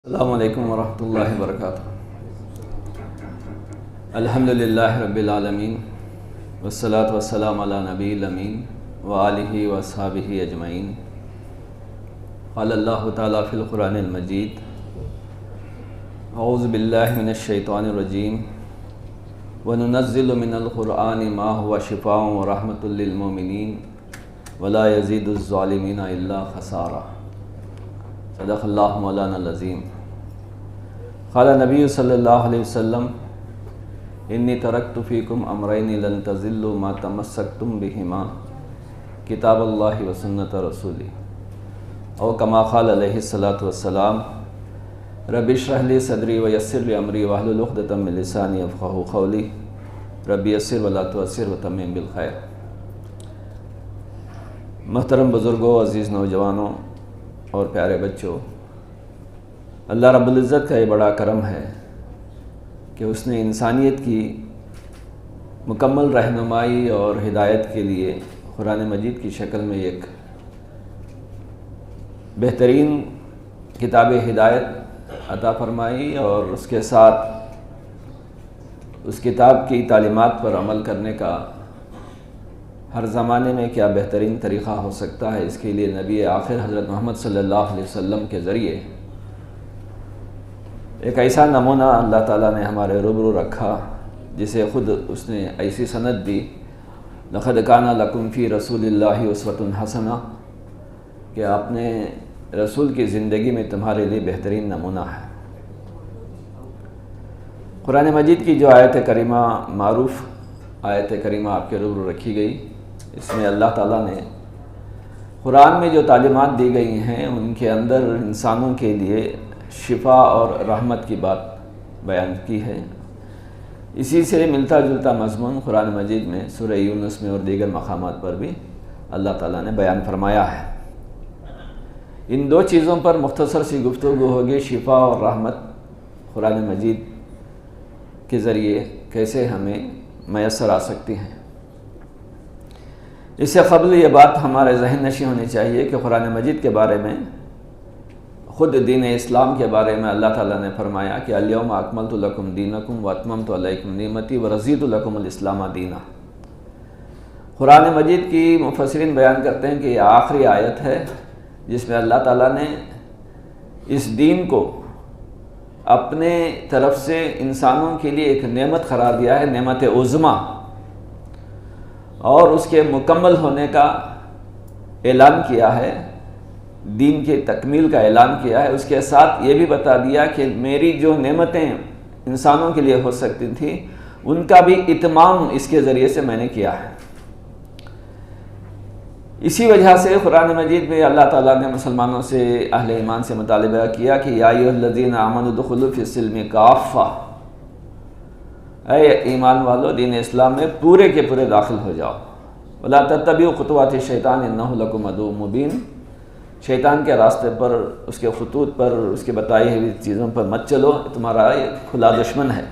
السلام علیکم ورحمۃ اللہ وبرکاتہ۔ الحمدللہ رب العالمین والصلاة والسلام علی نبی الامین وآلہ واصحابہ اجمعین۔ قال اللہ تعالیٰ فی القرآن المجید: اعوذ باللہ من الشیطان الرجیم وننزل من القرآن ما هو شفاء ورحمۃ للمؤمنین ولا یزید الظالمین الا خسارا۔ صدق اللہ مولانا العظیم۔ قال نبی صلی اللہ علیہ وسلم: انی ترکت فیکم امرین لن تضلوا ما تمسکتم بہما کتاب اللہ و سنت رسولی، او کما قال علیہ الصلاۃ والسلام: رب اشرح لی صدری ویسر لی امری واحلل عقدۃ من لسانی یفقہوا قولی، رب یسر ولا تعسر وتمم بالخیر۔ محترم بزرگوں، عزیز نوجوانوں اور پیارے بچوں، اللہ رب العزت کا یہ بڑا کرم ہے کہ اس نے انسانیت کی مکمل رہنمائی اور ہدایت کے لیے قرآن مجید کی شکل میں ایک بہترین کتاب ہدایت عطا فرمائی، اور اس کے ساتھ اس کتاب کی تعلیمات پر عمل کرنے کا ہر زمانے میں کیا بہترین طریقہ ہو سکتا ہے، اس کے لیے نبی آخر حضرت محمد صلی اللہ علیہ وسلم کے ذریعے ایک ایسا نمونہ اللہ تعالیٰ نے ہمارے روبرو رکھا جسے خود اس نے ایسی سند دی: لقد کان لکم فی رسول اللہ اسوۃ حسنہ، کہ اپنے رسول کی زندگی میں تمہارے لیے بہترین نمونہ ہے۔ قرآن مجید کی جو آیت کریمہ معروف آیت کریمہ آپ کے روبرو رکھی گئی، اس میں اللہ تعالیٰ نے قرآن میں جو تعلیمات دی گئی ہیں ان کے اندر انسانوں کے لیے شفا اور رحمت کی بات بیان کی ہے۔ اسی سے ملتا جلتا مضمون قرآن مجید میں سورہ یونس میں اور دیگر مقامات پر بھی اللہ تعالیٰ نے بیان فرمایا ہے۔ ان دو چیزوں پر مختصر سی گفتگو ہوگی: شفا اور رحمت قرآن مجید کے ذریعے کیسے ہمیں میسر آ سکتی ہیں۔ اس سے قبل یہ بات ہمارے ذہن نشین ہونی چاہیے کہ قرآن مجید کے بارے میں، خود دین اسلام کے بارے میں اللہ تعالیٰ نے فرمایا کہ الیوم اکملت لکم دینکم واتممت علیکم نعمتی ورضیت لکم الاسلام دینا۔ قرآن مجید کی مفسرین بیان کرتے ہیں کہ یہ آخری آیت ہے جس میں اللہ تعالیٰ نے اس دین کو اپنے طرف سے انسانوں کے لیے ایک نعمت قرار دیا ہے، نعمت عظمیٰ، اور اس کے مکمل ہونے کا اعلان کیا ہے، دین کے تکمیل کا اعلان کیا ہے۔ اس کے ساتھ یہ بھی بتا دیا کہ میری جو نعمتیں انسانوں کے لیے ہو سکتی تھیں ان کا بھی اتمام اس کے ذریعے سے میں نے کیا ہے۔ اسی وجہ سے قرآن مجید میں اللہ تعالیٰ نے مسلمانوں سے، اہل ایمان سے مطالبہ کیا کہ یا ایھا الذین آمنوا ادخلوا فی السلم کافہ، اے ایمان والو دین اسلام میں پورے کے پورے داخل ہو جاؤ۔ ولا تتبعوا خطوات الشیطان انہ لکم عدو مبین، شیطان کے راستے پر، اس کے خطوط پر، اس کے بتائی ہوئی چیزوں پر مت چلو، تمہارا ایک کھلا دشمن ہے۔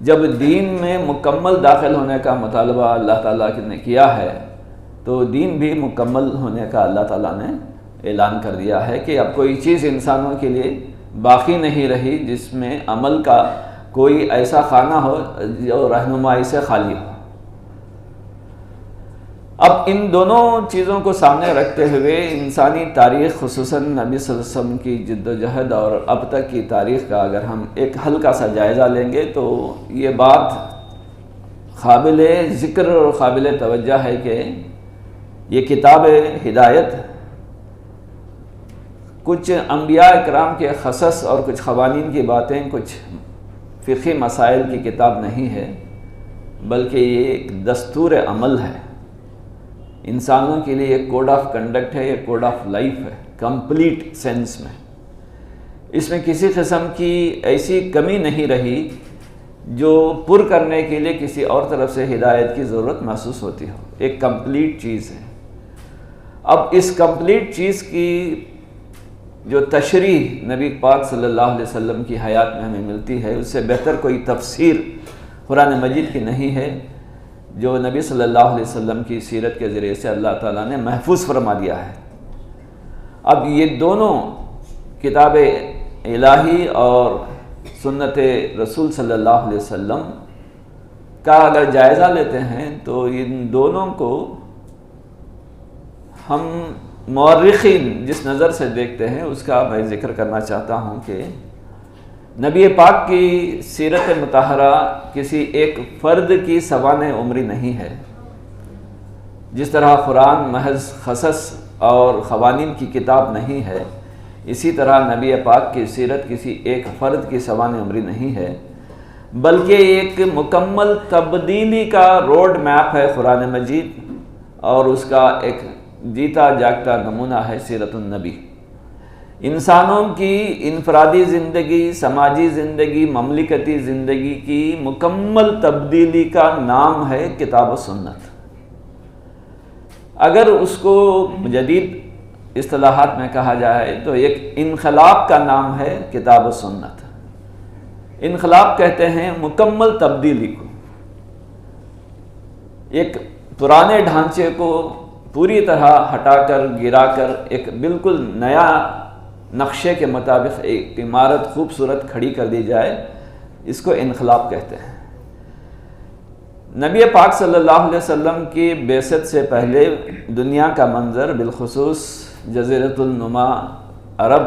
جب دین میں مکمل داخل ہونے کا مطالبہ اللہ تعالیٰ نے کیا ہے تو دین بھی مکمل ہونے کا اللہ تعالیٰ نے اعلان کر دیا ہے کہ اب کوئی چیز انسانوں کے لیے باقی نہیں رہی جس میں عمل کا کوئی ایسا خانہ ہو جو رہنمائی سے خالی ہو۔ اب ان دونوں چیزوں کو سامنے رکھتے ہوئے انسانی تاریخ، خصوصاً نبی صلی اللہ علیہ وسلم کی جد و جہد اور اب تک کی تاریخ کا اگر ہم ایک ہلکا سا جائزہ لیں گے تو یہ بات قابل ذکر اور قابل توجہ ہے کہ یہ کتاب ہدایت کچھ انبیاء اکرام کے قصص اور کچھ قوانین کی باتیں، کچھ فقہی مسائل کی کتاب نہیں ہے، بلکہ یہ ایک دستور عمل ہے، انسانوں کے لیے ایک کوڈ آف کنڈکٹ ہے، ایک کوڈ آف لائف ہے کمپلیٹ سینس میں۔ اس میں کسی قسم کی ایسی کمی نہیں رہی جو پر کرنے کے لیے کسی اور طرف سے ہدایت کی ضرورت محسوس ہوتی ہو، ایک کمپلیٹ چیز ہے۔ اب اس کمپلیٹ چیز کی جو تشریح نبی پاک صلی اللہ علیہ وسلم کی حیات میں ہمیں ملتی ہے، اس سے بہتر کوئی تفسیر قرآن مجید کی نہیں ہے جو نبی صلی اللہ علیہ وسلم کی سیرت کے ذریعے سے اللہ تعالیٰ نے محفوظ فرما دیا ہے۔ اب یہ دونوں کتاب الہی اور سنت رسول صلی اللہ علیہ وسلم کا اگر جائزہ لیتے ہیں تو ان دونوں کو ہم مورخین جس نظر سے دیکھتے ہیں اس کا میں ذکر کرنا چاہتا ہوں کہ نبی پاک کی سیرت مطہرہ کسی ایک فرد کی سوانح عمری نہیں ہے. جس طرح قرآن محض قصص اور قوانین کی کتاب نہیں ہے، اسی طرح نبی پاک کی سیرت کسی ایک فرد کی سوانح عمری نہیں ہے، بلکہ ایک مکمل تبدیلی کا روڈ میپ ہے قرآن مجید، اور اس کا ایک جیتا جاگتا نمونہ ہے سیرت النبی. انسانوں کی انفرادی زندگی، سماجی زندگی، مملکتی زندگی کی مکمل تبدیلی کا نام ہے کتاب و سنت. اگر اس کو جدید اصطلاحات میں کہا جائے تو ایک انقلاب کا نام ہے کتاب و سنت. انقلاب کہتے ہیں مکمل تبدیلی کو، ایک پرانے ڈھانچے کو پوری طرح ہٹا کر گرا کر ایک بالکل نیا نقشے کے مطابق ایک عمارت خوبصورت کھڑی کر دی جائے، اس کو انقلاب کہتے ہیں. نبی پاک صلی اللہ علیہ وسلم کی بعثت سے پہلے دنیا کا منظر، بالخصوص جزیرۃ النما عرب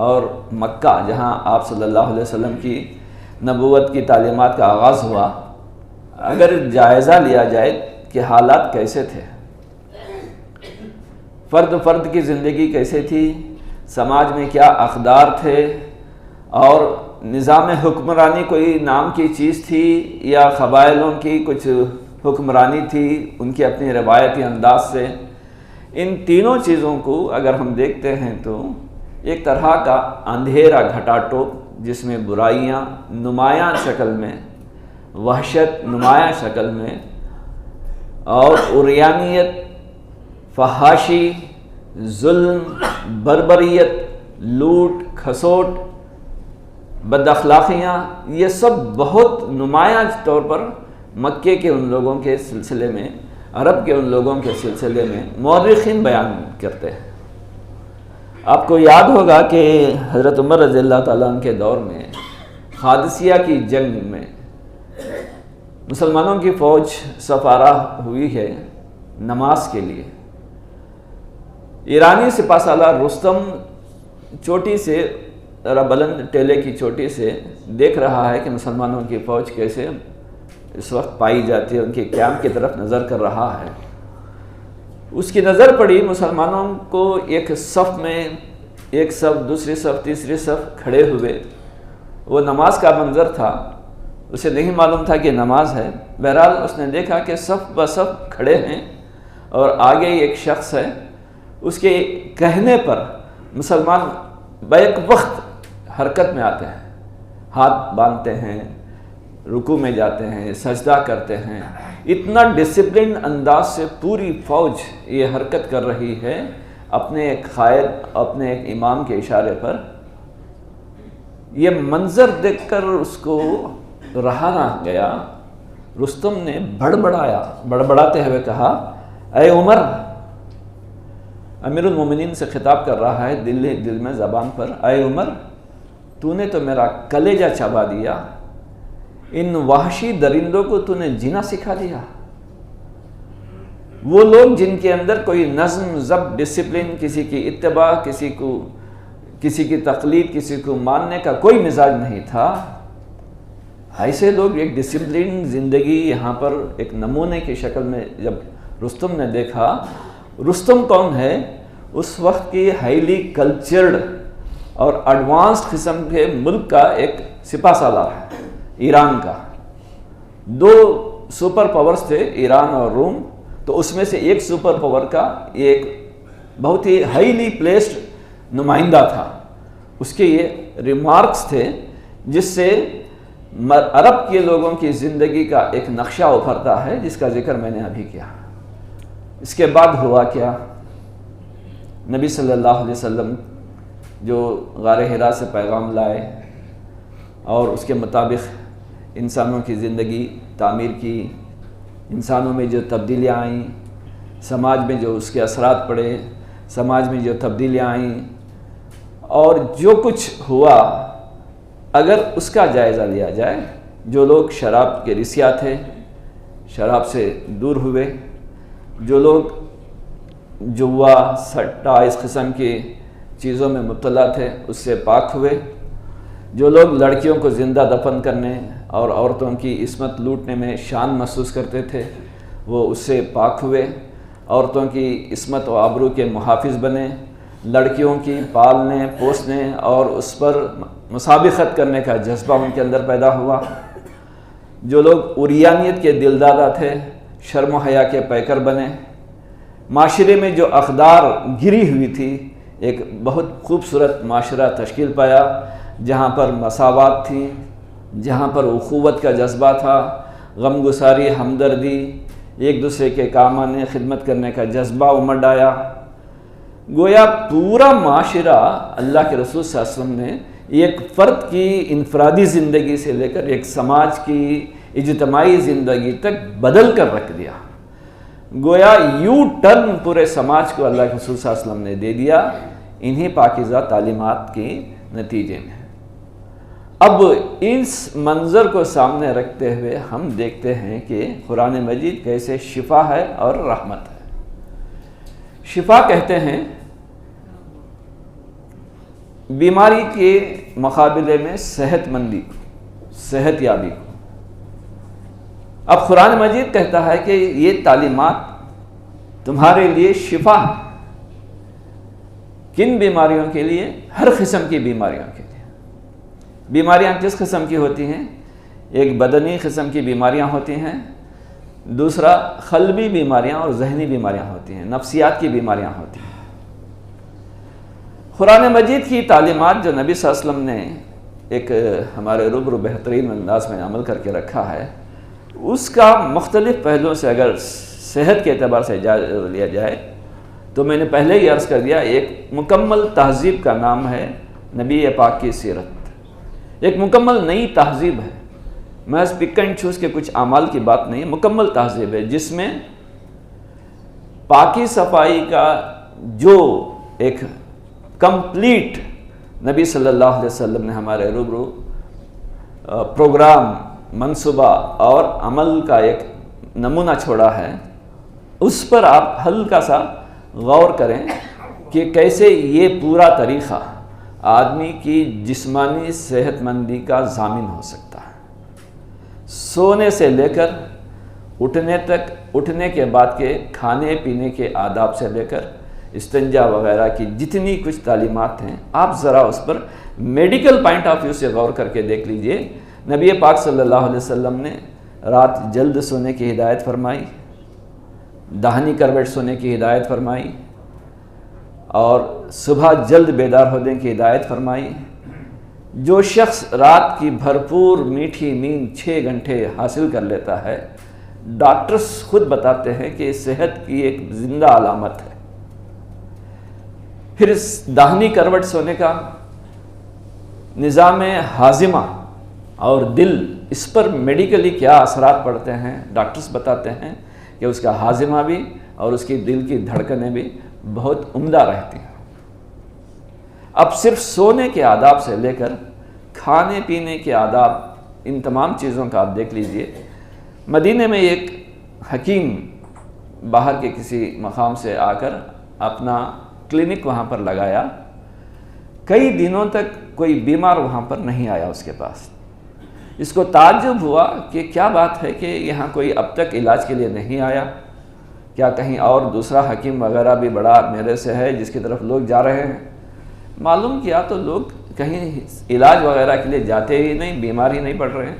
اور مکہ جہاں آپ صلی اللہ علیہ وسلم کی نبوت کی تعلیمات کا آغاز ہوا، اگر جائزہ لیا جائے کہ حالات کیسے تھے، فرد کی زندگی کیسے تھی، سماج میں کیا اقدار تھے، اور نظام حکمرانی کوئی نام کی چیز تھی یا قبائلوں کی کچھ حکمرانی تھی ان کی اپنی روایتی انداز سے، ان تینوں چیزوں کو اگر ہم دیکھتے ہیں تو ایک طرح کا اندھیرا گھٹا ٹوپ جس میں برائیاں نمایاں شکل میں، وحشت نمایاں شکل میں، اور عریانیت، فحاشی، ظلم، بربریت، لوٹ کھسوٹ، بد اخلاقیاں، یہ سب بہت نمایاں طور پر مکے کے ان لوگوں کے سلسلے میں، عرب کے ان لوگوں کے سلسلے میں مورخین بیان کرتے ہیں. آپ کو یاد ہوگا کہ حضرت عمر رضی اللہ تعالیٰ عنہ کے دور میں قادسیہ کی جنگ میں مسلمانوں کی فوج سفارہ ہوئی ہے نماز کے لیے. ایرانی سپہ سالار رستم چوٹی سے، ذرا بلند ٹیلے کی چوٹی سے دیکھ رہا ہے کہ مسلمانوں کی فوج کیسے اس وقت پائی جاتی ہے، ان کے کیمپ کی طرف نظر کر رہا ہے. اس کی نظر پڑی مسلمانوں کو ایک صف میں، ایک صف، دوسری صف، تیسری صف کھڑے ہوئے. وہ نماز کا منظر تھا، اسے نہیں معلوم تھا کہ نماز ہے. بہرحال اس نے دیکھا کہ صف بہ صف کھڑے ہیں اور آگے ایک شخص ہے. اس کے کہنے پر مسلمان بیک وقت حرکت میں آتے ہیں، ہاتھ باندھتے ہیں، رکوع میں جاتے ہیں، سجدہ کرتے ہیں. اتنا ڈسپلن انداز سے پوری فوج یہ حرکت کر رہی ہے اپنے ایک قائد، اپنے ایک امام کے اشارے پر. یہ منظر دیکھ کر اس کو رہا نہ گیا. رستم نے بڑبڑاتے ہوئے کہا، اے عمر، امیر المومنین سے خطاب کر رہا ہے دل میں زبان پر، اے عمر، تو نے تو میرا کلیجہ چبا دیا. ان وحشی درندوں کو تو نے جینا سکھا دیا. وہ لوگ جن کے اندر کوئی نظم ضبط، ڈسپلن، کسی کی اتباع، کسی کی تقلید، کسی کو ماننے کا کوئی مزاج نہیں تھا، ایسے لوگ ایک ڈسپلن زندگی یہاں پر ایک نمونے کی شکل میں جب رستم نے دیکھا. رستم کون ہے؟ اس وقت کی ہائیلی کلچرڈ اور ایڈوانسڈ قسم کے ملک کا ایک سپہ سالار ہے، ایران کا. دو سپر پاورز تھے، ایران اور روم. تو اس میں سے ایک سپر پاور کا ایک بہت ہی ہائیلی پلیسڈ نمائندہ تھا. اس کے یہ ریمارکس تھے جس سے عرب کے لوگوں کی زندگی کا ایک نقشہ ابھرتا ہے، جس کا ذکر میں نے ابھی کیا. اس کے بعد ہوا کیا؟ نبی صلی اللہ علیہ وسلم جو غار حرا سے پیغام لائے اور اس کے مطابق انسانوں کی زندگی تعمیر کی، انسانوں میں جو تبدیلیاں آئیں، سماج میں جو اس کے اثرات پڑے، سماج میں جو تبدیلیاں آئیں، اور جو کچھ ہوا اگر اس کا جائزہ لیا جائے، جو لوگ شراب کے رسیا تھے شراب سے دور ہوئے، جو لوگ جوا سٹا اس قسم کی چیزوں میں مبتلا تھے اس سے پاک ہوئے، جو لوگ لڑکیوں کو زندہ دفن کرنے اور عورتوں کی عصمت لوٹنے میں شان محسوس کرتے تھے وہ اس سے پاک ہوئے، عورتوں کی عصمت و آبرو کے محافظ بنے، لڑکیوں کی پالنے پوسنے اور اس پر مسابقت کرنے کا جذبہ ان کے اندر پیدا ہوا، جو لوگ عریانیت کے دلدادہ تھے شرم و حیا کے پیکر بنے، معاشرے میں جو اقدار گری ہوئی تھی ایک بہت خوبصورت معاشرہ تشکیل پایا، جہاں پر مساوات تھی، جہاں پر اخوت کا جذبہ تھا، غم گساری، ہمدردی، ایک دوسرے کے کام آنے خدمت کرنے کا جذبہ امڈ آیا۔ گویا پورا معاشرہ اللہ کے رسول صلی اللہ علیہ وسلم نے ایک فرد کی انفرادی زندگی سے لے کر ایک سماج کی اجتماعی زندگی تک بدل کر رکھ دیا۔ گویا یو ٹرن پورے سماج کو اللہ کے رسول صلی اللہ علیہ وسلم نے دے دیا انہی پاکیزہ تعلیمات کے نتیجے میں۔ اب اس منظر کو سامنے رکھتے ہوئے ہم دیکھتے ہیں کہ قرآن مجید کیسے شفا ہے اور رحمت ہے۔ شفا کہتے ہیں بیماری کے مقابلے میں صحت مندی، صحت یابی کو۔ اب قرآن مجید کہتا ہے کہ یہ تعلیمات تمہارے لیے شفا ہے۔ کن بیماریوں کے لیے؟ ہر قسم کی بیماریوں کے لیے۔ بیماریاں کس قسم کی ہوتی ہیں؟ ایک بدنی قسم کی بیماریاں ہوتی ہیں، دوسرا قلبی بیماریاں اور ذہنی بیماریاں ہوتی ہیں، نفسیات کی بیماریاں ہوتی ہیں۔ قرآن مجید کی تعلیمات جو نبی صلی اللہ علیہ وسلم نے ایک ہمارے روبرو بہترین انداز میں عمل کر کے رکھا ہے، اس کا مختلف پہلوؤں سے اگر صحت کے اعتبار سے جائزہ لیا جائے تو میں نے پہلے ہی عرض کر دیا ایک مکمل تہذیب کا نام ہے نبی پاک کی سیرت۔ ایک مکمل نئی تہذیب ہے، محض پک اینڈ چوز کے کچھ اعمال کی بات نہیں، مکمل تہذیب ہے جس میں پاکی صفائی کا جو ایک کمپلیٹ نبی صلی اللہ علیہ وسلم نے ہمارے روبرو پروگرام، منصوبہ اور عمل کا ایک نمونہ چھوڑا ہے، اس پر آپ ہلکا سا غور کریں کہ کیسے یہ پورا طریقہ آدمی کی جسمانی صحت مندی کا ضامن ہو سکتا ہے۔ سونے سے لے کر اٹھنے تک، اٹھنے کے بعد کے کھانے پینے کے آداب سے لے کر استنجا وغیرہ کی جتنی کچھ تعلیمات ہیں، آپ ذرا اس پر میڈیکل پوائنٹ آف ویو سے غور کر کے دیکھ لیجئے۔ نبی پاک صلی اللہ علیہ وسلم نے رات جلد سونے کی ہدایت فرمائی، داہنی کروٹ سونے کی ہدایت فرمائی، اور صبح جلد بیدار ہونے کی ہدایت فرمائی۔ جو شخص رات کی بھرپور میٹھی نیند 6 گھنٹے حاصل کر لیتا ہے، ڈاکٹرز خود بتاتے ہیں کہ صحت کی ایک زندہ علامت ہے۔ پھر اس داہنی کروٹ سونے کا نظام ہاضمہ اور دل، اس پر میڈیکلی کیا اثرات پڑتے ہیں، ڈاکٹرز بتاتے ہیں کہ اس کا ہاضمہ بھی اور اس کی دل کی دھڑکنیں بھی بہت عمدہ رہتی ہیں۔ اب صرف سونے کے آداب سے لے کر کھانے پینے کے آداب، ان تمام چیزوں کا آپ دیکھ لیجئے۔ مدینے میں ایک حکیم باہر کے کسی مقام سے آ کر اپنا کلینک وہاں پر لگایا، کئی دنوں تک کوئی بیمار وہاں پر نہیں آیا اس کے پاس۔ اس کو تعجب ہوا کہ کیا بات ہے کہ یہاں کوئی اب تک علاج کے لیے نہیں آیا، کیا کہیں اور دوسرا حکیم وغیرہ بھی بڑا میرے سے ہے جس کی طرف لوگ جا رہے ہیں؟ معلوم کیا تو لوگ کہیں علاج وغیرہ کے لیے جاتے ہی نہیں، بیمار ہی نہیں پڑ رہے ہیں۔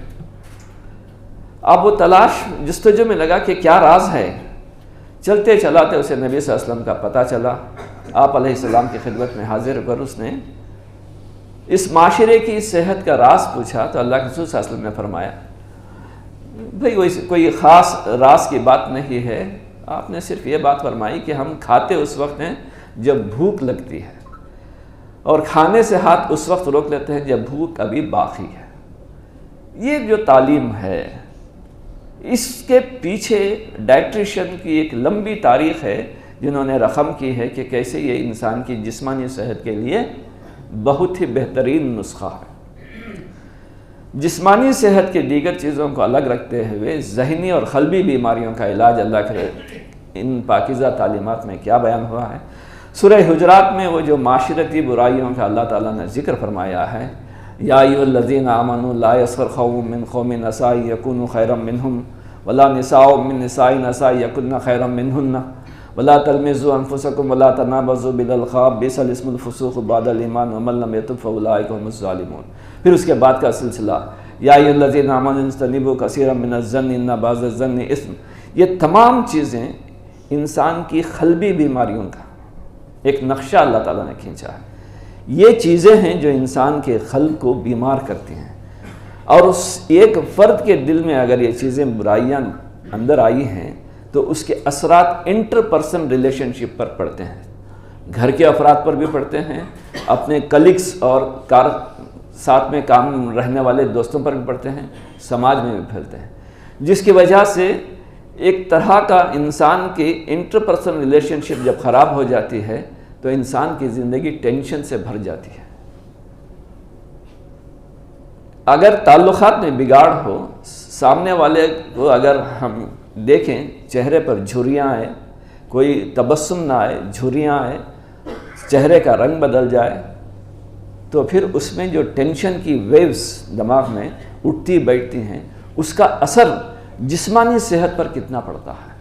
اب وہ تلاش جستجو میں لگا کہ کیا راز ہے۔ چلتے چلاتے اسے نبی صلی اللہ علیہ وسلم کا پتہ چلا، آپ علیہ السلام کی خدمت میں حاضر ہو کر اس نے اس معاشرے کی صحت کا راز پوچھا تو اللہ کے رسول صلی اللہ علیہ وسلم نے فرمایا، بھئی کوئی خاص راز کی بات نہیں ہے، آپ نے صرف یہ بات فرمائی کہ ہم کھاتے اس وقت ہیں جب بھوک لگتی ہے، اور کھانے سے ہاتھ اس وقت روک لیتے ہیں جب بھوک ابھی باقی ہے۔ یہ جو تعلیم ہے، اس کے پیچھے ڈائٹریشن کی ایک لمبی تاریخ ہے جنہوں نے رقم کی ہے کہ کیسے یہ انسان کی جسمانی صحت کے لیے بہت ہی بہترین نسخہ ہے۔ جسمانی صحت کے دیگر چیزوں کو الگ رکھتے ہوئے ذہنی اور قلبی بیماریوں کا علاج اللہ کرے، ان پاکیزہ تعلیمات میں کیا بیان ہوا ہے؟ سورہ حجرات میں وہ جو معاشرتی برائیوں کا اللہ تعالیٰ نے ذکر فرمایا ہے، یا ایھا الذین آمنوا لا یسخر قوم من قوم عسیٰ ان یکونوا خیرا منہم ولا نساء من نساء عسیٰ ان یکن خیرا منہن ولا تلمزوا انفسکم ولا تنابزوا بالالقاب بئس الاسم الفسوق بعد الایمان ومن لم یتب فاولئک هم الظالمون۔ پھر اس کے بعد کا سلسلہ، یا ایھا الذین آمنوا اجتنبوا کثیرا من الظن ان بعض الظن اثم۔ یہ تمام چیزیں انسان کی قلبی بیماریوں کا ایک نقشہ اللہ تعالیٰ نے کھینچا ہے۔ یہ چیزیں ہیں جو انسان کے قلب کو بیمار کرتی ہیں، اور اس ایک فرد کے دل میں اگر یہ چیزیں برائیاں اندر آئی ہیں تو اس کے اثرات انٹر پرسن ریلیشن شپ پر پڑتے ہیں، گھر کے افراد پر بھی پڑتے ہیں، اپنے کلیگس اور ساتھ میں کام رہنے والے دوستوں پر بھی پڑتے ہیں، سماج میں بھی پھیلتے ہیں، جس کی وجہ سے ایک طرح کا انسان کی انٹر پرسن ریلیشن شپ جب خراب ہو جاتی ہے تو انسان کی زندگی ٹینشن سے بھر جاتی ہے۔ اگر تعلقات میں بگاڑ ہو، سامنے والے کو اگر ہم دیکھیں چہرے پر جھریاں آئے، کوئی تبسم نہ آئے، جھریاں آئے، چہرے کا رنگ بدل جائے، تو پھر اس میں جو ٹینشن کی ویوز دماغ میں اٹھتی بیٹھتی ہیں، اس کا اثر جسمانی صحت پر کتنا پڑتا ہے۔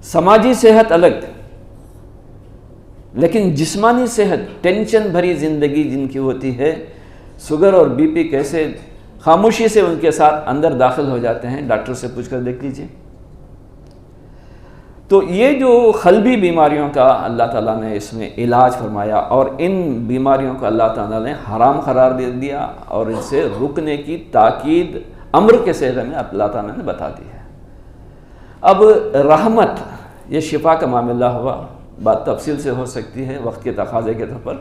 سماجی صحت الگ، لیکن جسمانی صحت، ٹینشن بھری زندگی جن کی ہوتی ہے، شوگر اور بی پی کیسے خاموشی سے ان کے ساتھ اندر داخل ہو جاتے ہیں، ڈاکٹر سے پوچھ کر دیکھ لیجئے۔ تو یہ جو قلبی بیماریوں کا اللہ تعالیٰ نے اس میں علاج فرمایا، اور ان بیماریوں کو اللہ تعالیٰ نے حرام قرار دے دیا اور ان سے رکنے کی تاکید امر کے صیغے میں اللہ تعالیٰ نے بتا دی ہے۔ اب رحمت، یہ شفا کا معاملہ ہوا، بات تفصیل سے ہو سکتی ہے، وقت کے تقاضے کے طور پر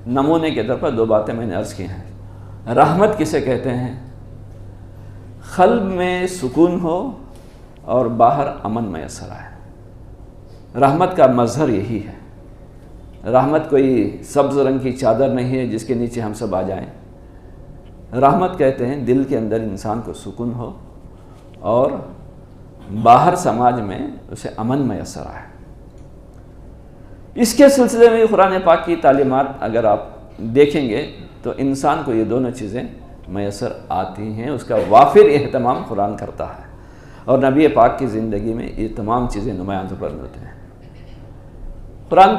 نمونے کے طور پر دو باتیں میں نے عرض کی ہیں۔ رحمت کسے کہتے ہیں؟ قلب میں سکون ہو اور باہر امن میسر آئے۔ رحمت کا مظہر یہی ہے۔ رحمت کوئی سبز رنگ کی چادر نہیں ہے جس کے نیچے ہم سب آ جائیں۔ رحمت کہتے ہیں دل کے اندر انسان کو سکون ہو اور باہر سماج میں اسے امن میسر آئے۔ اس کے سلسلے میں قرآن پاک کی تعلیمات اگر آپ دیکھیں گے تو انسان کو یہ دونوں چیزیں میسر آتی ہیں، اس کا وافر اہتمام قرآن کرتا ہے، اور نبی پاک کی زندگی میں یہ تمام چیزیں نمایاں طور پر ملتے ہیں۔ قرآن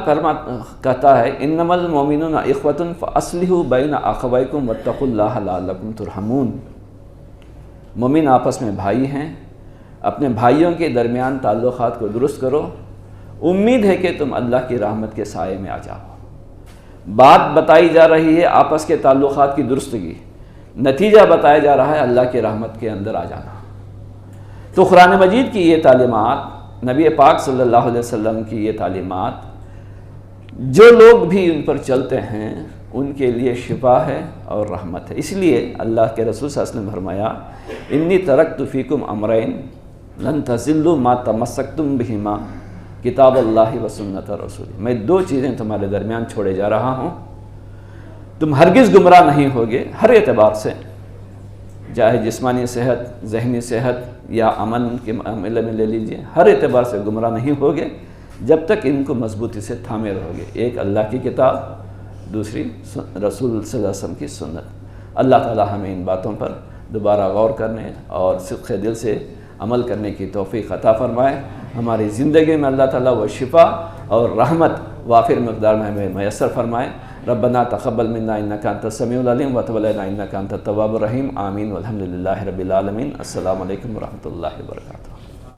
کہتا ہے انما المؤمنون اخوۃ فاصلحوا بین اخویکم واتقوا اللہ لعلکم ترحمون۔ مومن آپس میں بھائی ہیں، اپنے بھائیوں کے درمیان تعلقات کو درست کرو، امید ہے کہ تم اللہ کی رحمت کے سائے میں آ جاؤ۔ بات بتائی جا رہی ہے آپس کے تعلقات کی درستگی، نتیجہ بتایا جا رہا ہے اللہ کی رحمت کے اندر آ جانا۔ تو قرآن مجید کی یہ تعلیمات، نبی پاک صلی اللہ علیہ وسلم کی یہ تعلیمات، جو لوگ بھی ان پر چلتے ہیں ان کے لیے شفا ہے اور رحمت ہے۔ اس لیے اللہ کے رسول صلی اللہ علیہ وسلم فرمایا انی ترکت فیکم امرین لن تضلوا ما تمسکتم بہما کتاب اللہ و سنت رسول۔ میں دو چیزیں تمہارے درمیان چھوڑے جا رہا ہوں، تم ہرگز گمراہ نہیں ہوگے ہر اعتبار سے، چاہے جسمانی صحت، ذہنی صحت یا امن کے معاملے میں لے لیجئے، ہر اعتبار سے گمراہ نہیں ہوگے جب تک ان کو مضبوطی سے تھامے رہو گے۔ ایک اللہ کی کتاب، دوسری رسول صلی اللہ علیہ وسلم کی سنت۔ اللہ تعالی ہمیں ان باتوں پر دوبارہ غور کرنے اور صدق دل سے عمل کرنے کی توفیق عطا فرمائے۔ ہماری زندگی میں اللہ تعالیٰ وہ شفا اور رحمت وافر مقدار میں ہمیں میسر فرمائے۔ ربنا تقبل منا انک انت السمیع العلیم وتب علینا انک انت التواب الرحیم۔ آمین والحمد للہ رب العالمین۔ السلام علیکم ورحمۃ اللہ وبرکاتہ۔